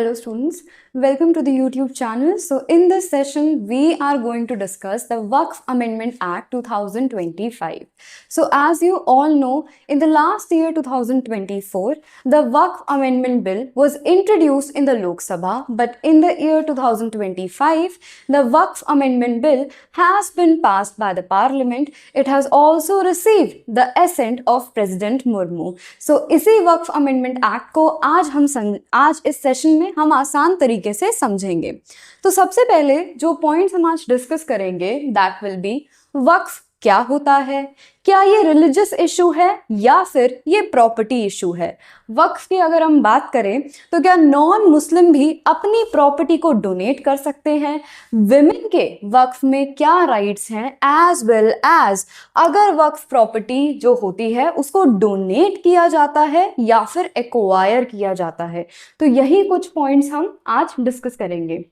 Hello students, welcome to the YouTube channel. So in this session, we are going to discuss the Waqf Amendment Act 2025. So as you all know, in the last year 2024, the Waqf Amendment Bill was introduced in the Lok Sabha, but in the year 2025, the Waqf Amendment Bill has been passed by the Parliament. It has also received the assent of President Murmu. So इसी Waqf Amendment Act को आज इस session में हम आसान तरीके से समझेंगे। तो सबसे पहले जो पॉइंट्स हम आज डिस्कस करेंगे दैट विल बी वक्फ क्या होता है, क्या ये रिलीजियस इशू है या फिर ये प्रॉपर्टी इशू है। वक्फ की अगर हम बात करें तो क्या नॉन मुस्लिम भी अपनी प्रॉपर्टी को डोनेट कर सकते हैं, विमेन के वक्फ में क्या राइट्स हैं, एज वेल एज अगर वक्फ प्रॉपर्टी जो होती है उसको डोनेट किया जाता है या फिर एक्वायर किया जाता है। तो यही कुछ पॉइंट्स हम आज डिस्कस करेंगे।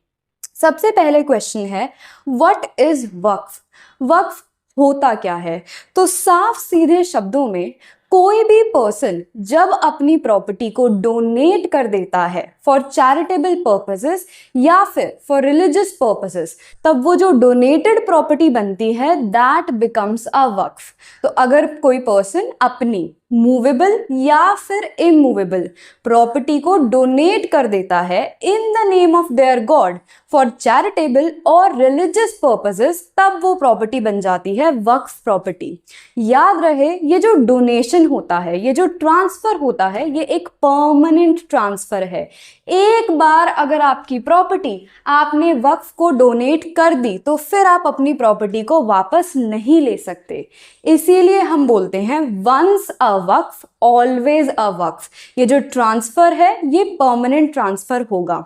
सबसे पहले क्वेश्चन है व्हाट इज वक्फ। वक्फ होता क्या है? तो साफ सीधे शब्दों में कोई भी पर्सन जब अपनी प्रॉपर्टी को डोनेट कर देता है फॉर चैरिटेबल पर्पसेस या फिर फॉर रिलीजियस पर्पसेस, तब वो जो डोनेटेड प्रॉपर्टी बनती है दैट बिकम्स अ वक्फ। तो अगर कोई पर्सन अपनी मूवेबल या फिर इमूवेबल प्रॉपर्टी को डोनेट कर देता है in the name of their God for charitable और रिलीजियस पर्पसेस, तब वो प्रॉपर्टी बन जाती है वक्फ प्रॉपर्टी। याद रहे ये जो डोनेशन होता है, ये जो ट्रांसफर होता है, ये एक परमानेंट ट्रांसफर है। एक बार अगर आपकी प्रॉपर्टी आपने वक्फ को डोनेट कर दी तो फिर आप अपनी प्रॉपर्टी को वापस नहीं ले सकते। इसीलिए हम बोलते हैं once a Waqf always a वक्फ। ये जो ट्रांसफर है ये परमानेंट ट्रांसफर होगा।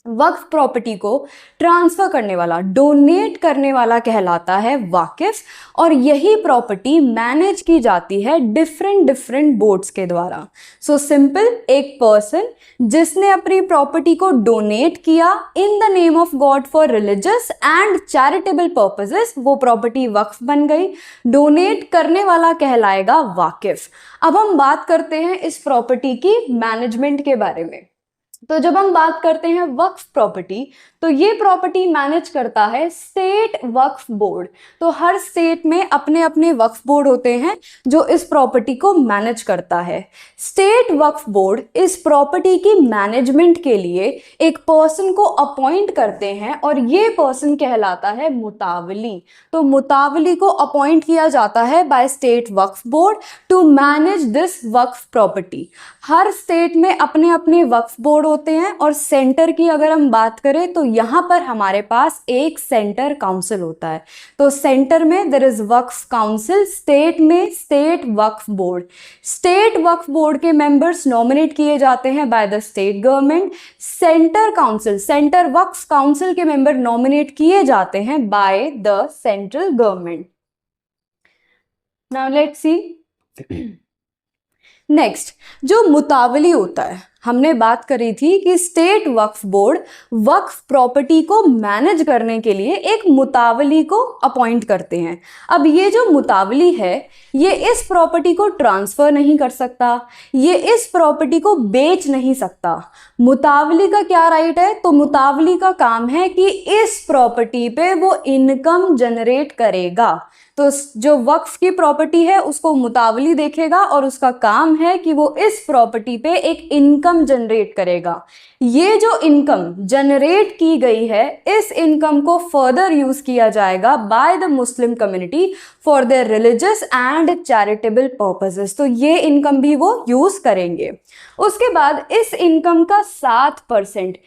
वक्फ प्रॉपर्टी को ट्रांसफर करने वाला, डोनेट करने वाला कहलाता है वाकिफ, और यही प्रॉपर्टी मैनेज की जाती है डिफरेंट बोर्ड्स के द्वारा। सो सिंपल, एक पर्सन जिसने अपनी प्रॉपर्टी को डोनेट किया in the name of God for religious and charitable purposes, वो प्रॉपर्टी वक्फ बन गई। डोनेट करने वाला कहलाएगा वाकिफ। अब हम बात करते हैं इस प्रॉपर्टी की मैनेजमेंट के बारे में। तो जब हम बात करते हैं वक्फ प्रॉपर्टी, तो ये प्रॉपर्टी मैनेज करता है स्टेट वक्फ बोर्ड। तो हर स्टेट में अपने अपने वक्फ बोर्ड होते हैं जो इस प्रॉपर्टी को मैनेज करता है। स्टेट वक्फ बोर्ड इस प्रॉपर्टी की मैनेजमेंट के लिए एक पर्सन को अपॉइंट करते हैं और ये पर्सन कहलाता है मुतावली। तो मुतावली को अपॉइंट किया जाता है by state Waqf board to manage this Waqf property. हर स्टेट में अपने अपने वक्फ बोर्ड होते हैं और सेंटर की अगर हम बात करें तो यहाँ पर हमारे पास एक सेंटर काउंसिल होता है। तो सेंटर में there is Waqf council, state में state Waqf board. State Waqf board के मेंबर्स नॉमिनेट किए जाते हैं by the state government. Centre council, centre Waqf council के मेंबर नॉमिनेट किए जाते हैं by the central government. Now let's see next, जो मुतावली होता है, हमने बात करी थी कि state Waqf board Waqf property को मैनेज करने के लिए एक मुतावली को अपॉइंट करते हैं। अब ये जो मुतावली है ये इस प्रॉपर्टी को ट्रांसफर नहीं कर सकता, ये इस प्रॉपर्टी को बेच नहीं सकता। मुतावली का क्या राइट है? तो मुतावली का काम है कि इस प्रॉपर्टी पे वो इनकम जनरेट करेगा। तो जो वक्फ की प्रॉपर्टी है उसको मुतावली देखेगा और उसका काम है कि वो इस प्रॉपर्टी पे एक इनकम जनरेट करेगा। ये जो इनकम जनरेट की गई है इस इनकम को फर्दर यूज किया जाएगा by the Muslim community for their religious and charitable purposes. तो ये इनकम भी वो यूज करेंगे। उसके बाद इस इनकम का 7%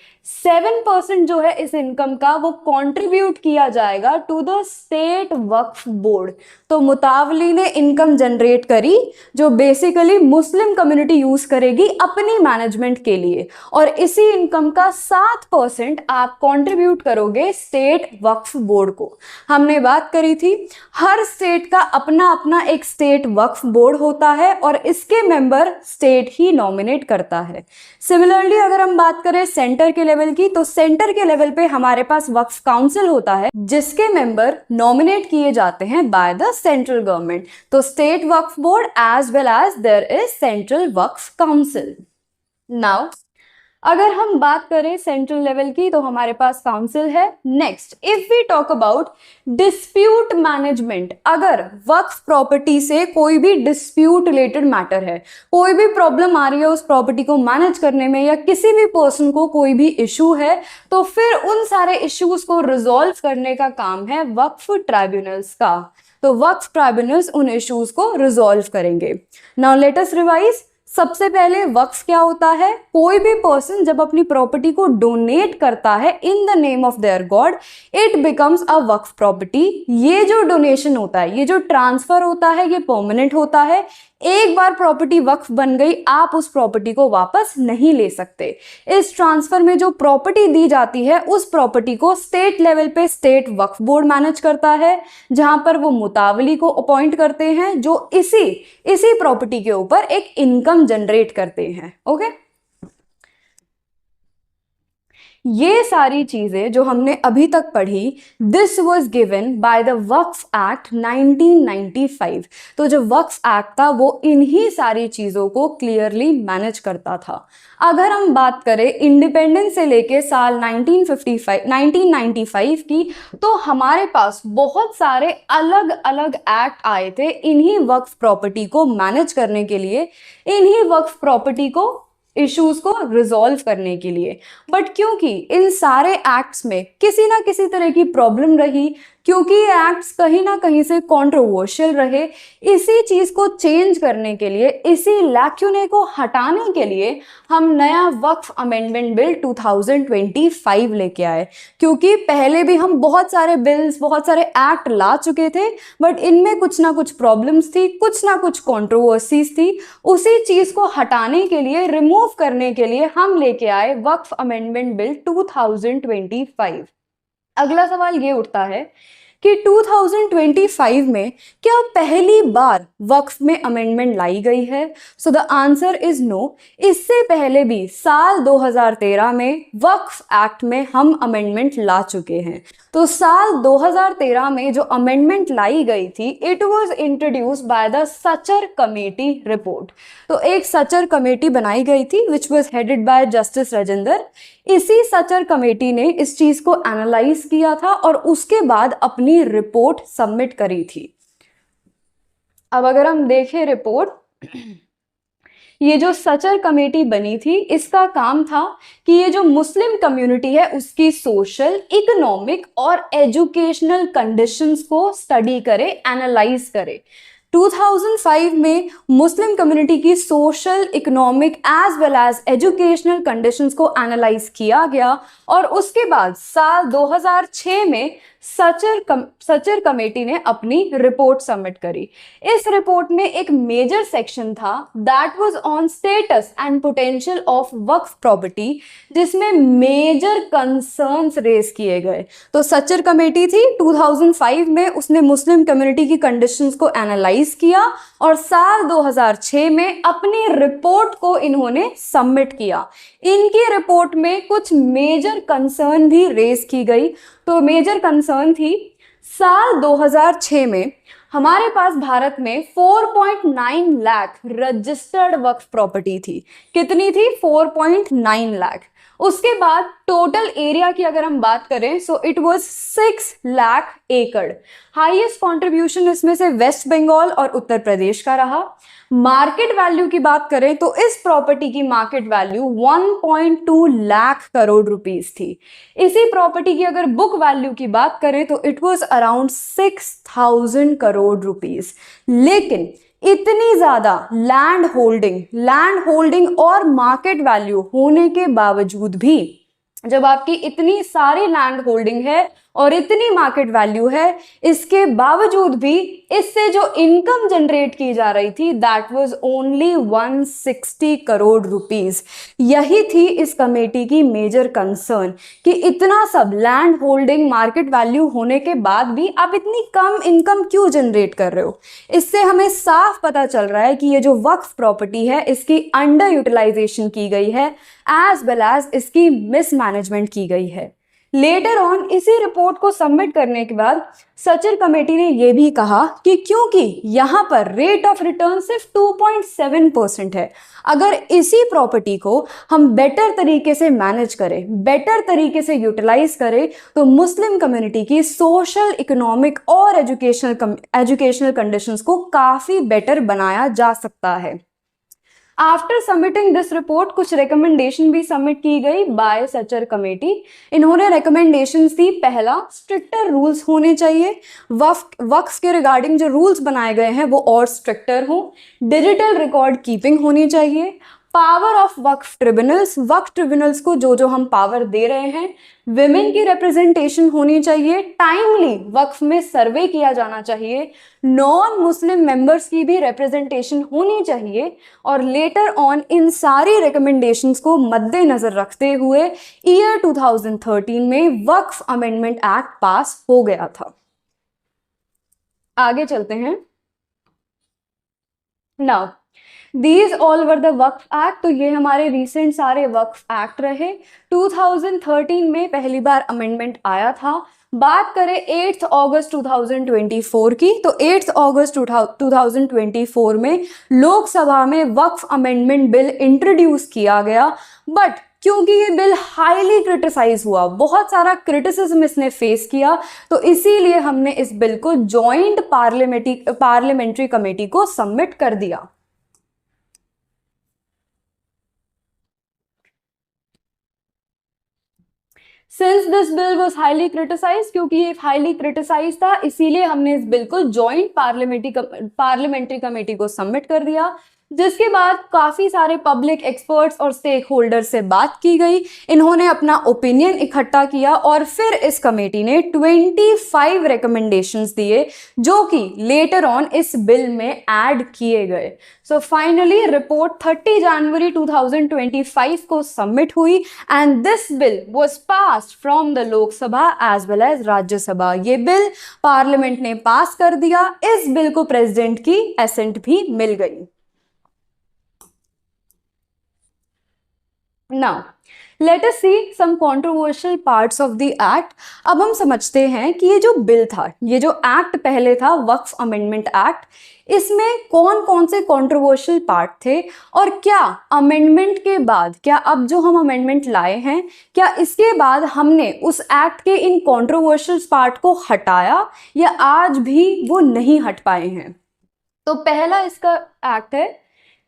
जो है इस इनकम का वो कंट्रीब्यूट किया जाएगा to the state Waqf board. तो मुतावली ने इनकम जनरेट करी जो बेसिकली मुस्लिम कम्युनिटी यूज करेगी अपनी मैनेजमेंट के लिए, और इसी इनकम का 7% आप कंट्रीब्यूट करोगे स्टेट वक्फ बोर्ड को। हमने बात करी थी हर स्टेट का अपना अपना एक स्टेट वक्फ बोर्ड होता है और इसके मेंबर स्टेट ही नॉमिनेट करता है। सिमिलरली अगर हम बात करें सेंटर के लेवल की, तो सेंटर के लेवल पे हमारे पास वक्फ काउंसिल होता है जिसके मेंबर नॉमिनेट किए जाते हैं बाय द सेंट्रल गवर्नमेंट। तो state Waqf board as well as there is central Waqf council. Now अगर हम बात करें सेंट्रल लेवल की तो हमारे पास काउंसिल है। Next, if we talk about dispute management, अगर वक्फ प्रॉपर्टी से कोई भी डिस्प्यूट रिलेटेड मैटर है, कोई भी प्रॉब्लम आ रही है उस प्रॉपर्टी को मैनेज करने में, या किसी भी पर्सन को कोई भी इशू है, तो फिर उन सारे इश्यूज को रिजॉल्व करने का काम है वक्फ ट्राइब्यूनल्स का। तो वक्फ ट्राइब्यूनल्स उन इश्यूज को रिजॉल्व करेंगे। Now let us revise. सबसे पहले वक्फ क्या होता है? कोई भी पर्सन जब अपनी प्रॉपर्टी को डोनेट करता है in the name of their God, it becomes a Waqf property. ये जो डोनेशन होता है, ये जो ट्रांसफर होता है, ये परमानेंट होता है। एक बार प्रॉपर्टी वक्फ बन गई, आप उस प्रॉपर्टी को वापस नहीं ले सकते। इस ट्रांसफर में जो प्रॉपर्टी दी जाती है, उस प्रॉपर्टी को स्टेट लेवल पे स्टेट वक्फ बोर्ड मैनेज करता है, जहां पर वो मुतावली को अपॉइंट करते हैं, जो इसी प्रॉपर्टी के ऊपर एक इनकम जनरेट करते हैं। ओके, ये सारी चीजें जो हमने अभी तक पढ़ी, this was given by the Waqf act 1995। तो जो वक्फ एक्ट था वो इन्हीं सारी चीजों को क्लियरली मैनेज करता था। अगर हम बात करें इंडिपेंडेंस से लेके साल 1995 की, तो हमारे पास बहुत सारे अलग अलग एक्ट आए थे इन्हीं वक्फ प्रॉपर्टी को मैनेज करने के लिए, इन्हीं वक्फ प्रॉपर्टी को इश्यूज को रिजॉल्व करने के लिए। बट क्योंकि इन सारे एक्ट्स में किसी ना किसी तरह की प्रॉब्लम रही, क्योंकि ये एक्ट्स कहीं ना कहीं से कंट्रोवर्शियल रहे, इसी चीज को चेंज करने के लिए, इसी लैक्यूने को हटाने के लिए हम नया वक्फ अमेंडमेंट बिल 2025 लेके आए। क्योंकि पहले भी हम बहुत सारे बिल्स, बहुत सारे एक्ट ला चुके थे, बट इनमें कुछ ना कुछ प्रॉब्लम्स थी, कुछ ना कुछ कंट्रोवर्सीज थी। उसी चीज को हटाने के लिए, रिमूव करने के लिए हम लेके आए वक्फ अमेंडमेंट बिल 2025। अगला सवाल ये उठता है कि 2025 में क्या पहली बार वक्फ में अमेंडमेंट लाई गई है? So the answer is no. इससे पहले भी साल 2013 में वक्फ एक्ट में हम अमेंडमेंट ला चुके हैं। तो साल 2013 में जो अमेंडमेंट लाई गई थी, it was introduced by the Sachar committee report. तो एक सचर कमेटी बनाई गई थी which was headed by justice Rajendra. इसी सचर कमेटी ने इस चीज को एनालाइज किया था और उसके बाद अपनी रिपोर्ट सबमिट करी थी। अब अगर हम देखें रिपोर्ट, ये जो सचर कमेटी बनी थी, इसका काम था कि ये जो मुस्लिम कम्युनिटी है उसकी सोशल, इकोनॉमिक और एजुकेशनल कंडीशंस को स्टडी करे, एनालाइज करे। 2005 में मुस्लिम कम्युनिटी की social, economic as well as educational conditions को एनालाइज किया गया और उसके बाद साल 2006 में सचर कमेटी ने अपनी रिपोर्ट सबमिट करी। इस रिपोर्ट में एक मेजर सेक्शन था that was on status and potential of Waqf property, जिसमें मेजर कंसर्न्स रेज किए गए। तो सचर कमेटी थी 2005 में, उसने मुस्लिम कम्युनिटी की कंडीशंस को एनालाइज किया और साल 2006 में अपनी रिपोर्ट को इन्होंने सबमिट किया। इनकी रिपोर्ट में कुछ मेजर कंसर्न भी रेज की गई। तो मेजर कंसर्न थी, साल 2006 में हमारे पास भारत में 4.9 लाख रजिस्टर्ड वक्फ प्रॉपर्टी थी। कितनी थी? 4.9 लाख। उसके बाद टोटल एरिया की अगर हम बात करें, सो इट वाज 6 लाख एकड़। हाईएस्ट कंट्रीब्यूशन इसमें से वेस्ट बंगाल और उत्तर प्रदेश का रहा। मार्केट वैल्यू की बात करें तो इस प्रॉपर्टी की market value 1.2 lakh crore rupees थी। इसी प्रॉपर्टी की अगर बुक वैल्यू की बात करें तो it was around 6000 crore rupees. लेकिन इतनी ज्यादा लैंड होल्डिंग और मार्केट वैल्यू होने के बावजूद भी, जब आपकी इतनी सारी लैंड होल्डिंग है और इतनी मार्केट वैल्यू है, इसके बावजूद भी इससे जो इनकम जनरेट की जा रही थी that was only 160 crore rupees. यही थी इस कमेटी की मेजर कंसर्न कि इतना सब लैंड होल्डिंग, मार्केट वैल्यू होने के बाद भी आप इतनी कम इनकम क्यों जनरेट कर रहे हो। इससे हमें साफ पता चल रहा है कि ये जो वक्फ प्रॉपर्टी है इसकी अंडर यूटिलाइजेशन की गई है एज वेल एज इसकी मिसमैनेजमेंट की गई है। लेटर ऑन इसी रिपोर्ट को सबमिट करने के बाद सचर कमेटी ने यह भी कहा कि क्योंकि यहाँ पर रेट ऑफ रिटर्न सिर्फ 2.7% है, अगर इसी प्रॉपर्टी को हम बेटर तरीके से मैनेज करें, बेटर तरीके से यूटिलाइज करें, तो मुस्लिम कम्युनिटी की सोशल, इकोनॉमिक और एजुकेशनल कंडीशंस को काफी बेटर बनाया जा सकता है। आफ्टर सबमिटिंग दिस रिपोर्ट कुछ रिकमेंडेशन भी सबमिट की गई बाय सचर कमेटी। इन्होंने रिकमेंडेशंस दी, पहला, स्ट्रिक्टर रूल्स होने चाहिए, वक्फ के रिगार्डिंग जो रूल्स बनाए गए हैं वो और स्ट्रिक्टर हो, डिजिटल रिकॉर्ड कीपिंग होनी चाहिए, पावर ऑफ वक्फ ट्रिब्यूनल्स को जो हम पावर दे रहे हैं, विमेन की रिप्रेजेंटेशन होनी चाहिए, टाइमली वक्फ में सर्वे किया जाना चाहिए, नॉन मुस्लिम मेंबर्स की भी रिप्रेजेंटेशन होनी चाहिए, और लेटर ऑन इन सारी रिकमेंडेशंस को मद्देनजर रखते हुए ईयर 2013 में वक्फ अमेंडमेंट एक्ट पास हो गया था। आगे चलते हैं। Now These all were the Waqf act. तो ये हमारे रिसेंट सारे वक्फ एक्ट रहे। 2013 में पहली बार अमेंडमेंट आया था। बात करें 8 अगस्त 2024 की, तो 8 अगस्त 2024 में लोकसभा में वक्फ अमेंडमेंट बिल इंट्रोड्यूस किया गया, बट क्योंकि ये बिल हाईली क्रिटिसाइज हुआ, बहुत सारा क्रिटिसिज्म इसने फेस किया, तो इसीलिए हमने इस बिल को जॉइंट पार्लियामेंट्री कमेटी को सबमिट कर दिया। Since this bill was highly criticise, क्योंकि ये हाईली क्रिटिसाइज था, इसीलिए हमने इस बिल को जॉइंट पार्लियामेंट्री कमेटी को सबमिट कर दिया, जिसके बाद काफी सारे पब्लिक एक्सपर्ट्स और स्टेक होल्डर से बात की गई, इन्होंने अपना ओपिनियन इकट्ठा किया और फिर इस कमेटी ने 25 रिकमेंडेशंस दिए जो कि लेटर ऑन इस बिल में ऐड किए गए। सो फाइनली रिपोर्ट 30 जनवरी 2025 को सबमिट हुई and this bill was passed from the Lok Sabha as well as Rajya Sabha. ये बिल पार्लियामेंट ने पास कर दिया। इस बिल को प्रेसिडेंट की एसेंट भी मिल गई। Now, let us see some controversial parts of the act। अब हम समझते हैं कि ये जो बिल था, ये जो एक्ट पहले था वक्फ अमेंडमेंट एक्ट, इसमें कौन कौन से कंट्रोवर्शियल पार्ट थे और क्या अमेंडमेंट के बाद, क्या अब जो हम अमेंडमेंट लाए हैं, क्या इसके बाद हमने उस एक्ट के इन कंट्रोवर्शियल पार्ट को हटाया या आज भी वो नहीं हट पाए हैं। तो पहला इसका एक्ट है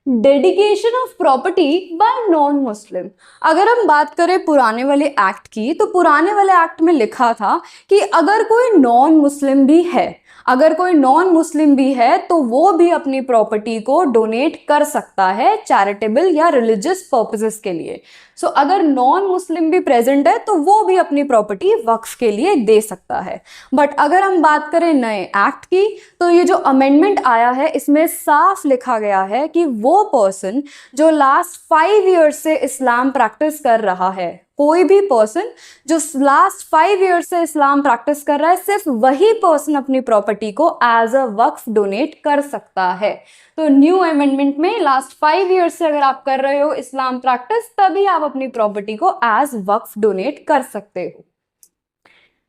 dedication of property bye non Muslim. अगर हम बात करें पुराने वाले एक्ट की, तो पुराने वाले एक्ट में लिखा था कि अगर कोई नॉन मुस्लिम भी है, अगर कोई नॉन मुस्लिम भी है तो वो भी अपनी प्रॉपर्टी को डोनेट कर सकता है चैरिटेबल या रिलीजियस पर्पसेस के लिए। सो अगर नॉन मुस्लिम भी प्रेजेंट है तो वो भी अपनी प्रॉपर्टी वक्फ के लिए दे सकता है। बट अगर हम बात करें नए एक्ट की, तो ये जो अमेंडमेंट आया है इसमें साफ लिखा गया है कि वो पर्सन जो लास्ट 5 ईयर्स से इस्लाम प्रैक्टिस कर रहा है, कोई भी पर्सन जो लास्ट 5 ईयर्स से इस्लाम प्रैक्टिस कर रहा है, सिर्फ वही पर्सन अपनी प्रॉपर्टी को एज अ वक्फ डोनेट कर सकता है। तो न्यू अमेंडमेंट में लास्ट 5 ईयर्स से अगर आप कर रहे हो इस्लाम प्रैक्टिस, तभी आप अपनी प्रॉपर्टी को एज वक्फ डोनेट कर सकते हो।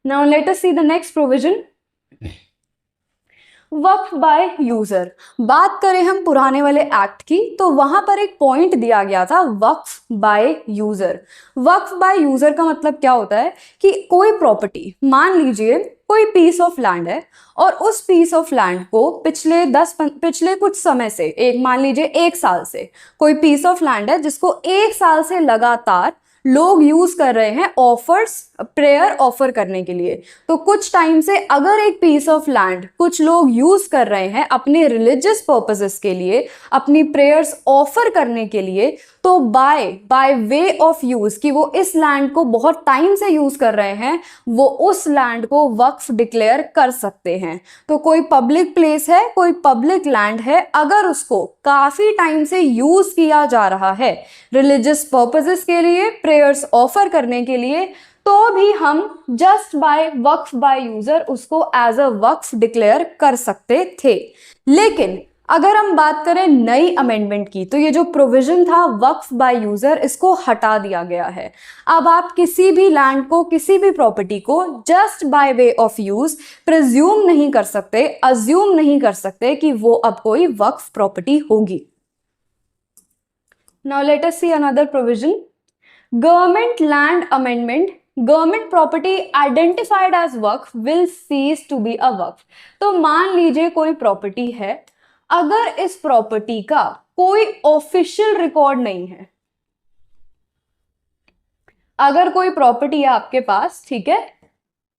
Now let us see the next provision, Waqf by user. बात करें हम पुराने वाले एक्ट की, तो वहां पर एक पॉइंट दिया गया था वक्फ बाय यूजर। वक्फ बाय यूजर का मतलब क्या होता है कि कोई प्रॉपर्टी, मान लीजिए कोई पीस ऑफ लैंड है और उस पीस ऑफ लैंड को पिछले कुछ समय से, एक मान लीजिए 1 साल से कोई पीस ऑफ लैंड है जिसको 1 साल से लगातार लोग यूज कर रहे हैं ऑफर्स, प्रेयर ऑफर करने के लिए। तो कुछ टाइम से अगर एक पीस ऑफ लैंड कुछ लोग यूज कर रहे हैं अपने रिलीजियस पर्पसेस के लिए, अपनी प्रेयर्स ऑफर करने के लिए, तो बाय वे ऑफ यूज कि वो इस लैंड को बहुत टाइम से यूज कर रहे हैं, वो उस लैंड को वक्फ डिक्लेयर कर सकते हैं। तो कोई पब्लिक प्लेस है, कोई पब्लिक लैंड है, अगर उसको काफी टाइम से यूज किया जा रहा है रिलीजियस पर्पसेस के लिए, प्रेयर्स ऑफर करने के लिए, तो भी हम just by Waqf by user उसको एज अ वक्फ डिक्लेयर कर सकते थे। लेकिन अगर हम बात करें नई अमेंडमेंट की, तो ये जो प्रोविजन था वक्फ बाय यूजर, इसको हटा दिया गया है। अब आप किसी भी लैंड को, किसी भी प्रॉपर्टी को just by way of use presume नहीं कर सकते, अज्यूम नहीं कर सकते कि वो अब कोई वक्फ प्रॉपर्टी होगी। Now let us see another provision, government land amendment, government property identified as वक्फ will cease to be a वक्फ। तो मान लीजिए कोई प्रॉपर्टी है, अगर इस प्रॉपर्टी का कोई ऑफिशियल रिकॉर्ड नहीं है, अगर कोई प्रॉपर्टी है आपके पास, ठीक है,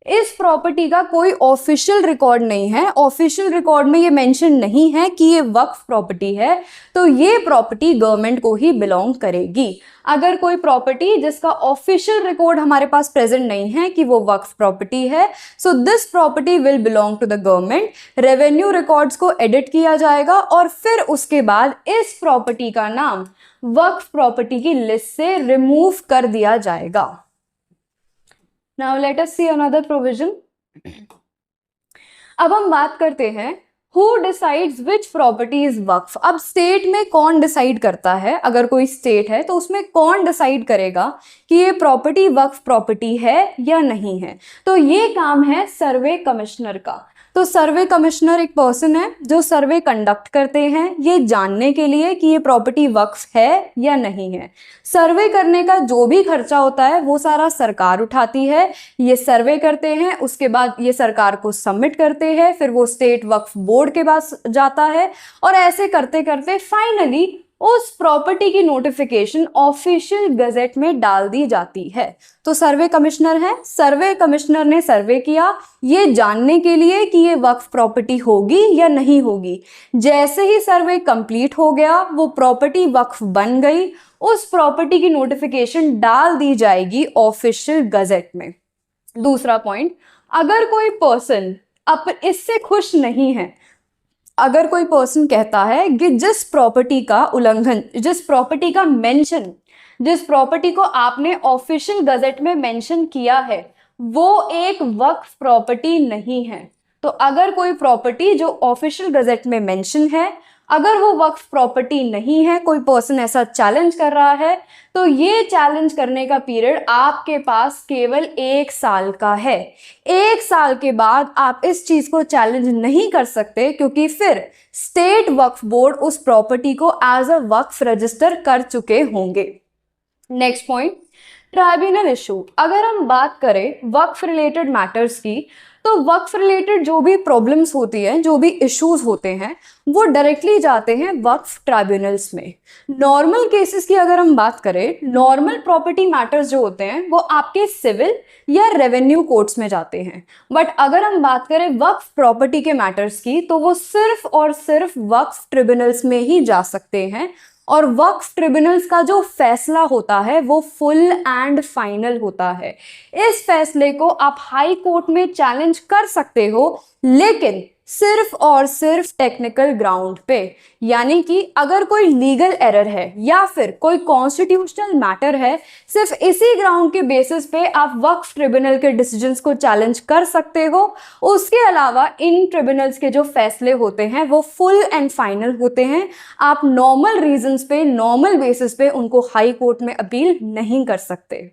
इस प्रॉपर्टी का कोई ऑफिशियल रिकॉर्ड नहीं है, ऑफिशियल रिकॉर्ड में ये मेंशन नहीं है कि ये वक्फ प्रॉपर्टी है, तो ये प्रॉपर्टी गवर्नमेंट को ही बिलोंग करेगी। अगर कोई प्रॉपर्टी जिसका ऑफिशियल रिकॉर्ड हमारे पास प्रेजेंट नहीं है कि वो वक्फ प्रॉपर्टी है, so this property will belong to the government. Revenue records को एडिट किया जाएगा और फिर उसके बाद इस प्रॉपर्टी का नाम वक्फ प्रॉपर्टी की लिस्ट से रिमूव कर दिया जाएगा। Now let us see another provision. अब हम बात करते हैं who decides which property is वक्फ। अब स्टेट में कौन डिसाइड करता है, अगर कोई स्टेट है तो उसमें कौन डिसाइड करेगा कि ये प्रॉपर्टी वक्फ प्रॉपर्टी है या नहीं है, तो ये काम है सर्वे कमिश्नर का। तो सर्वे कमिश्नर एक पर्सन है जो सर्वे कंडक्ट करते हैं ये जानने के लिए कि ये प्रॉपर्टी वक्फ है या नहीं है। सर्वे करने का जो भी खर्चा होता है वो सारा सरकार उठाती है। ये सर्वे करते हैं, उसके बाद ये सरकार को सबमिट करते हैं, फिर वो स्टेट वक्फ बोर्ड के पास जाता है और ऐसे करते करते फाइनली उस प्रॉपर्टी की नोटिफिकेशन ऑफिशियल गजेट में डाल दी जाती है। तो सर्वे कमिश्नर है, सर्वे कमिश्नर ने सर्वे किया ये जानने के लिए कि ये वक्फ प्रॉपर्टी होगी या नहीं होगी। जैसे ही सर्वे कंप्लीट हो गया, वो प्रॉपर्टी वक्फ बन गई, उस प्रॉपर्टी की नोटिफिकेशन डाल दी जाएगी ऑफिशियल गजेट में। दूसरा पॉइंट, अगर कोई पर्सन अब इससे खुश नहीं है, अगर कोई पर्सन कहता है कि जिस प्रॉपर्टी का उल्लंघन, जिस प्रॉपर्टी का मेंशन, जिस प्रॉपर्टी को आपने ऑफिशियल गजेट में मेंशन किया है वो एक वक्फ प्रॉपर्टी नहीं है, तो अगर कोई प्रॉपर्टी जो ऑफिशियल गजेट में मेंशन है अगर वो वक्फ प्रॉपर्टी नहीं है, कोई पर्सन ऐसा चैलेंज कर रहा है, तो ये चैलेंज करने का पीरियड आपके पास केवल 1 साल का है। 1 साल के बाद आप इस चीज को चैलेंज नहीं कर सकते क्योंकि फिर स्टेट वक्फ बोर्ड उस प्रॉपर्टी को एज अ वक्फ रजिस्टर कर चुके होंगे। Next point, tribunal issue. अगर हम बात करें वक्फ रिलेटेड मैटर्स की, तो वक्फ रिलेटेड जो भी प्रॉब्लम्स होती हैं, जो भी इश्यूज होते हैं, वो डायरेक्टली जाते हैं वक्फ ट्राइब्यूनल्स में। नॉर्मल केसेस की अगर हम बात करें, नॉर्मल प्रॉपर्टी मैटर्स जो होते हैं वो आपके सिविल या रेवेन्यू कोर्ट्स में जाते हैं। बट अगर हम बात करें वक्फ प्रॉपर्टी के मैटर्स की, तो वो सिर्फ और सिर्फ वक्फ ट्रिब्यूनल्स में ही जा सकते हैं और वक्फ ट्रिब्यूनल्स का जो फैसला होता है वो फुल एंड फाइनल होता है। इस फैसले को आप हाई कोर्ट में चैलेंज कर सकते हो, लेकिन सिर्फ और सिर्फ टेक्निकल ग्राउंड पे, यानी कि अगर कोई लीगल एरर है या फिर कोई कॉन्स्टिट्यूशनल मैटर है, सिर्फ इसी ग्राउंड के बेसिस पे आप वक्फ ट्रिब्यूनल के डिसीजंस को चैलेंज कर सकते हो। उसके अलावा इन ट्रिब्यूनल्स के जो फैसले होते हैं वो फुल एंड फाइनल होते हैं। आप नॉर्मल रीजंस पे, नॉर्मल बेसिस पे उनको हाई कोर्ट में अपील नहीं कर सकते।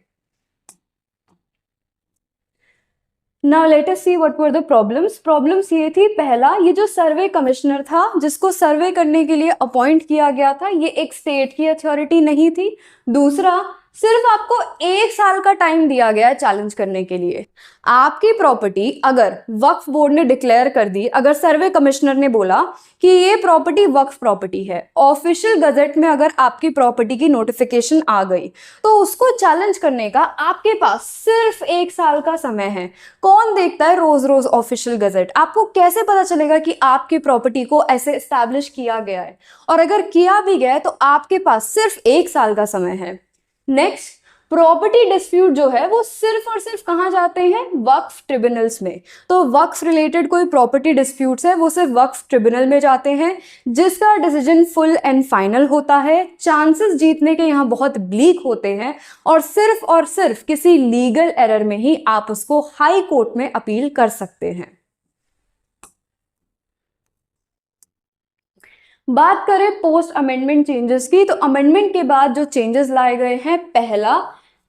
Now let us see what were the problems. Problems ये थी, पहला, ये जो सर्वे कमिश्नर था जिसको सर्वे करने के लिए अपॉइंट किया गया था, ये एक स्टेट की अथॉरिटी नहीं थी। दूसरा, सिर्फ आपको 1 साल का टाइम दिया गया है चैलेंज करने के लिए। आपकी प्रॉपर्टी अगर वक्फ बोर्ड ने डिक्लेयर कर दी, अगर सर्वे कमिश्नर ने बोला कि ये प्रॉपर्टी वक्फ प्रॉपर्टी है, ऑफिशियल गजेट में अगर आपकी प्रॉपर्टी की नोटिफिकेशन आ गई, तो उसको चैलेंज करने का आपके पास सिर्फ 1 साल का समय है। कौन देखता है रोज रोज ऑफिशियल गजेट? आपको कैसे पता चलेगा कि आपकी प्रॉपर्टी को ऐसे एस्टैब्लिश किया गया है? और अगर किया भी गया है तो आपके पास सिर्फ 1 साल का समय है। नेक्स्ट, प्रॉपर्टी डिस्प्यूट जो है वो सिर्फ और सिर्फ कहां जाते हैं? वक्फ ट्रिब्यूनल्स में। तो वक्फ रिलेटेड कोई प्रॉपर्टी डिस्प्यूट्स है वो सिर्फ वक्फ ट्रिब्यूनल में जाते हैं, जिसका डिसीजन फुल एंड फाइनल होता है। चांसेस जीतने के यहाँ बहुत ब्लीक होते हैं और सिर्फ किसी लीगल एरर में ही आप उसको हाई कोर्ट में अपील कर सकते हैं। बात करें पोस्ट अमेंडमेंट चेंजेस की, तो अमेंडमेंट के बाद जो चेंजेस लाए गए हैं,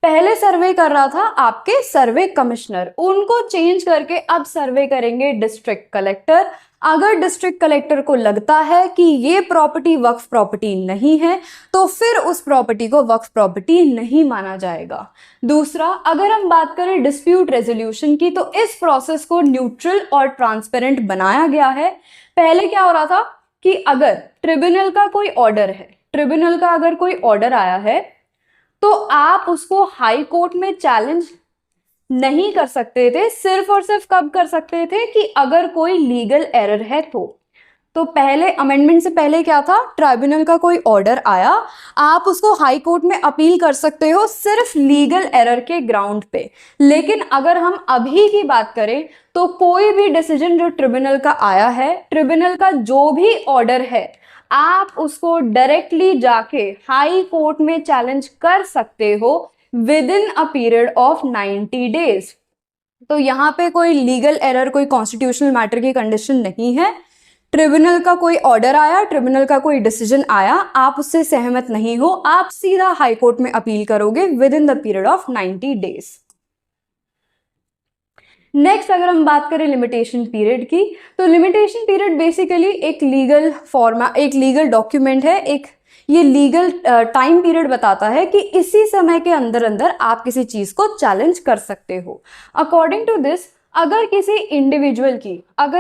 पहले सर्वे कर रहा था आपके सर्वे कमिश्नर, उनको चेंज करके अब सर्वे करेंगे डिस्ट्रिक्ट कलेक्टर। अगर डिस्ट्रिक्ट कलेक्टर को लगता है कि ये प्रॉपर्टी वक्फ प्रॉपर्टी नहीं है तो फिर उस प्रॉपर्टी को वक्फ प्रॉपर्टी नहीं माना जाएगा। दूसरा, अगर हम बात करें डिस्प्यूट रेजोल्यूशन की, तो इस प्रोसेस को न्यूट्रल और ट्रांसपेरेंट बनाया गया है। पहले क्या हो रहा था कि अगर ट्रिब्यूनल का कोई ऑर्डर है, ट्रिब्यूनल का अगर कोई ऑर्डर आया है तो आप उसको हाई कोर्ट में चैलेंज नहीं कर सकते थे। सिर्फ और सिर्फ कब कर सकते थे कि अगर कोई लीगल एरर है तो पहले अमेंडमेंट से पहले क्या था, ट्राइब्यूनल का कोई ऑर्डर आया, आप उसको हाई कोर्ट में अपील कर सकते हो सिर्फ लीगल एरर के ग्राउंड पे। लेकिन अगर हम अभी की बात करें तो कोई भी डिसीजन जो ट्रिब्यूनल का आया है, ट्रिब्यूनल का जो भी ऑर्डर है, आप उसको डायरेक्टली जाके हाई कोर्ट में चैलेंज कर सकते हो with in a period of 90 days. तो यहाँ पे कोई लीगल एरर, कोई कॉन्स्टिट्यूशनल मैटर की कंडीशन नहीं है। ट्रिब्यूनल का कोई ऑर्डर आया, ट्रिब्यूनल का कोई डिसीजन आया, आप उससे सहमत नहीं हो, आप सीधा हाई कोर्ट में अपील करोगे with in the period of 90 days. Next, अगर हम बात करें लिमिटेशन पीरियड की, तो लिमिटेशन पीरियड बेसिकली एक लीगल डॉक्यूमेंट है, ये लीगल टाइम पीरियड बताता है कि इसी समय के अंदर अंदर आप किसी चीज को चैलेंज कर सकते हो। अकॉर्डिंग टू दिस, अगर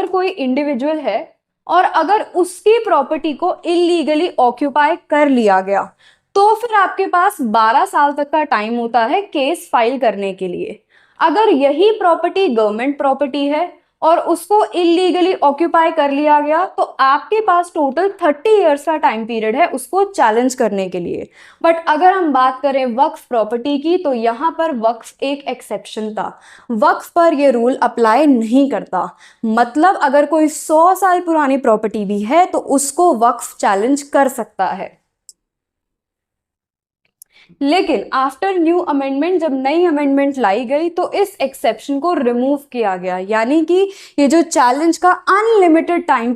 कोई इंडिविजुअल है और अगर उसकी प्रॉपर्टी को इलीगली ऑक्यूपाई कर लिया गया तो फिर आपके पास 12 साल तक का टाइम होता है केस फाइल करने के लिए। अगर यही प्रॉपर्टी गवर्नमेंट प्रॉपर्टी है और उसको इलीगली ऑक्यूपाई कर लिया गया तो आपके पास टोटल 30 इयर्स का टाइम पीरियड है उसको चैलेंज करने के लिए। बट अगर हम बात करें वक्फ प्रॉपर्टी की, तो यहाँ पर वक्फ एक एक्सेप्शन था, वक्फ पर यह रूल अप्लाई नहीं करता। मतलब अगर कोई 100 साल पुरानी प्रॉपर्टी भी है तो उसको वक्फ चैलेंज कर सकता है। लेकिन आफ्टर न्यू अमेंडमेंट, जब नई अमेंडमेंट लाई गई तो इस एक्सेप्शन को रिमूव किया गया, यानी कि ये जो चैलेंज का अनलिमिटेड टाइम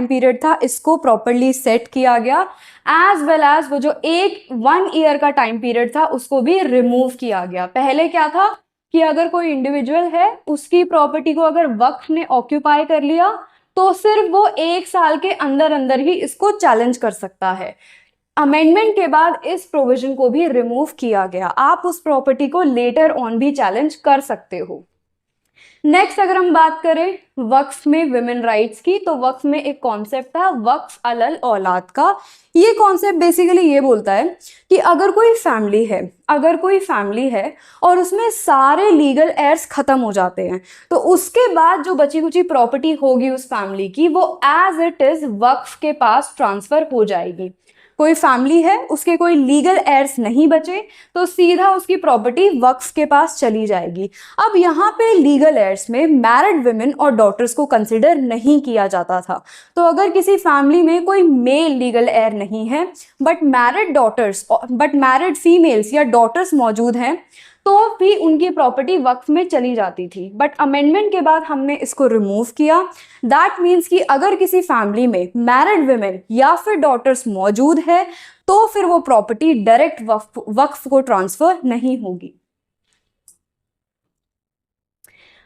पीरियड था इसको प्रॉपरली सेट किया गया, एज वेल एज वो जो 1 ईयर का टाइम पीरियड था उसको भी रिमूव किया गया। पहले क्या था कि अगर कोई इंडिविजुअल है उसकी प्रॉपर्टी को अगर वक्फ ने ऑक्यूपाई कर लिया तो सिर्फ वो 1 साल के अंदर अंदर ही इसको चैलेंज कर सकता है। अमेंडमेंट के बाद इस प्रोविजन को भी रिमूव किया गया, आप उस प्रॉपर्टी को लेटर ऑन भी चैलेंज कर सकते हो। नेक्स्ट, अगर हम बात करें वक्फ में विमेन राइट्स की, तो वक्फ में एक कॉन्सेप्ट था वक्फ अलल औलाद का। ये कॉन्सेप्ट बेसिकली ये बोलता है कि अगर कोई फैमिली है और उसमें सारे लीगल एयर्स खत्म हो जाते हैं तो उसके बाद जो बची कुची प्रॉपर्टी होगी उस फैमिली की वो एज इट इज वक्फ के पास ट्रांसफर हो जाएगी। कोई फैमिली है, उसके कोई लीगल एयर्स नहीं बचे तो सीधा उसकी प्रॉपर्टी वक्फ के पास चली जाएगी। अब यहाँ पे लीगल एयर्स में मैरिड विमेन और डॉटर्स को कंसिडर नहीं किया जाता था। तो अगर किसी फैमिली में कोई मेल लीगल एयर नहीं है बट मैरिड फीमेल्स या डॉटर्स मौजूद हैं तो भी उनकी प्रॉपर्टी वक्फ में चली जाती थी। बट अमेंडमेंट के बाद हमने इसको रिमूव किया। दैट मीन्स कि अगर किसी फैमिली में मैरिड विमेन या फिर डॉटर्स मौजूद है तो फिर वो प्रॉपर्टी डायरेक्ट वक्फ को ट्रांसफर नहीं होगी।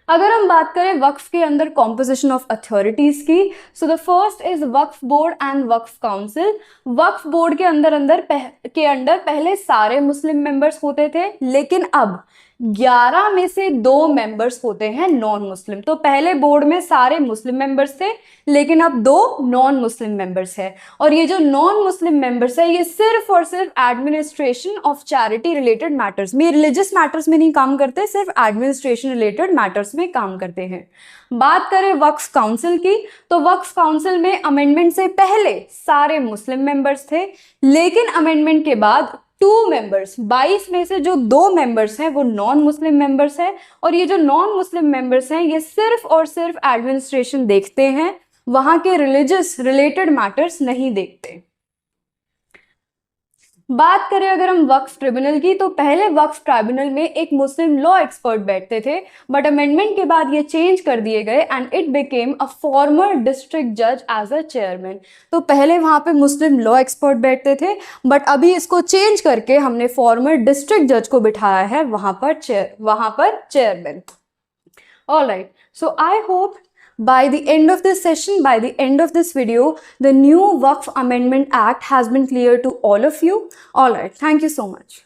अगर हम बात करें वक्फ के अंदर कॉम्पोजिशन ऑफ अथॉरिटीज की, so the first is Waqf board and Waqf council. Waqf board के अंदर पहले सारे मुस्लिम मेंबर्स होते थे, लेकिन अब 11 में से 2 मेंबर्स होते हैं नॉन मुस्लिम। तो पहले बोर्ड में सारे मुस्लिम मेंबर्स थे लेकिन अब 2 नॉन मुस्लिम मेंबर्स है। और ये जो नॉन मुस्लिम मेंबर्स है ये सिर्फ और सिर्फ administration of charity related matters में, रिलीजियस मैटर्स में नहीं काम करते, सिर्फ एडमिनिस्ट्रेशन रिलेटेड मैटर्स में काम करते हैं। बात करें वक्फ काउंसिल की, तो वक्फ काउंसिल में अमेंडमेंट से पहले सारे मुस्लिम मेंबर्स थे, लेकिन अमेंडमेंट के बाद 2 मेंबर्स, 22 में से जो 2 मेंबर्स हैं वो नॉन मुस्लिम मेंबर्स हैं। और ये जो नॉन मुस्लिम मेंबर्स हैं ये सिर्फ और सिर्फ एडमिनिस्ट्रेशन देखते हैं, वहां के रिलीजियस रिलेटेड मैटर्स नहीं देखते। बात करें अगर हम वक्फ ट्रिब्यूनल की, तो पहले वक्फ ट्रिब्यूनल में एक मुस्लिम लॉ एक्सपर्ट बैठते थे, बट अमेंडमेंट के बाद ये चेंज कर दिए गए and it became a former district जज एज अ चेयरमैन। तो पहले वहाँ पे मुस्लिम लॉ एक्सपर्ट बैठते थे, बट अभी इसको चेंज करके हमने फॉर्मर डिस्ट्रिक्ट जज को बिठाया है वहाँ पर chairman. All right. So I hope by the end of this session, by the end of this video, the new Waqf Amendment Act has been clear to all of you. All right. Thank you so much.